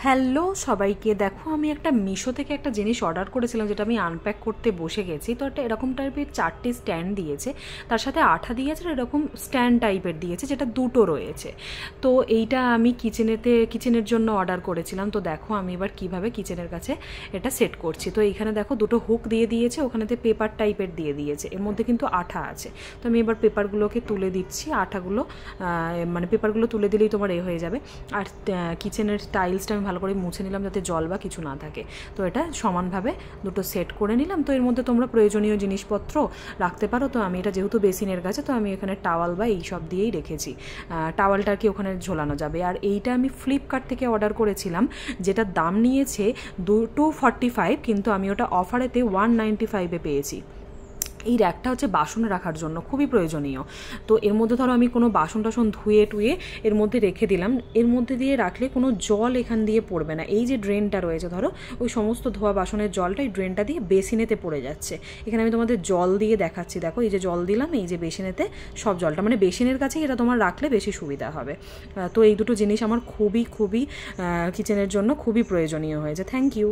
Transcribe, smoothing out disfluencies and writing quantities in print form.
Hello সবাইকে, দেখো আমি একটা মিশো থেকে একটা জিনিস অর্ডার করেছিলাম, যেটা আমি আনপ্যাক করতে বসে গেছি। তো একটা এরকম টাইপের 4টে স্ট্যান্ড দিয়েছে, তার সাথে আঠা দিয়েছে, এরকম স্ট্যান্ড টাইপের দিয়েছে, যেটা দুটো রয়েছে। তো এইটা আমি কিচেনের জন্য অর্ডার করেছিলাম। তো দেখো আমি এবার কিভাবে কিচেনের কাছে এটা সেট করছি। তো এইখানে দেখো দুটো হুক দিয়ে দিয়েছে, ওখানেতে পেপার টাইপের দিয়ে দিয়েছে, এর মধ্যে কিন্তু আঠা আছে। তো আমি এবার পেপারগুলোকে তুলে দিচ্ছি, আঠাগুলো মানে পেপারগুলো তুলে দিলেই তোমার হয়ে যাবে। আর কিচেনের টাইলসটা আমি ভালো করে মুছে নিলাম, যাতে জল বা কিছু না থাকে। তো এটা সমানভাবে দুটো সেট করে নিলাম। তো এর মধ্যে তোমরা প্রয়োজনীয় জিনিসপত্র রাখতে পারো। তো আমি এটা যেহেতু বেসিনের কাছে, তো আমি এখানে টাওয়াল বা এইসব দিয়েই রেখেছি। টাওয়ালটা কি ওখানে ঝোলানো যাবে। আর এইটা আমি ফ্লিপকার্ট থেকে অর্ডার করেছিলাম, যেটার দাম নিয়েছে 245, কিন্তু আমি ওটা অফারেতে 195-এ পেয়েছি। এই র্যাকটা হচ্ছে বাসন রাখার জন্য খুবই প্রয়োজনীয়। তো এর মধ্যে ধরো আমি কোনো বাসন টাসন ধুয়ে টুয়ে এর মধ্যে রেখে দিলাম, এর মধ্যে দিয়ে রাখলে কোনো জল এখান দিয়ে পড়বে না। এই যে ড্রেনটা রয়েছে, ধরো ওই সমস্ত ধোয়া বাসনের জলটা এই ড্রেনটা দিয়ে বেসিনেতে পড়ে যাচ্ছে। এখানে আমি তোমাদের জল দিয়ে দেখাচ্ছি, দেখো এই যে জল দিলাম, এই যে বেসিনেতে সব জলটা, মানে বেসিনের কাছেই এটা তোমার রাখলে বেশি সুবিধা হবে। তো এই দুটো জিনিস আমার খুবই কিচেনের জন্য খুবই প্রয়োজনীয় হয়েছে। Thank you.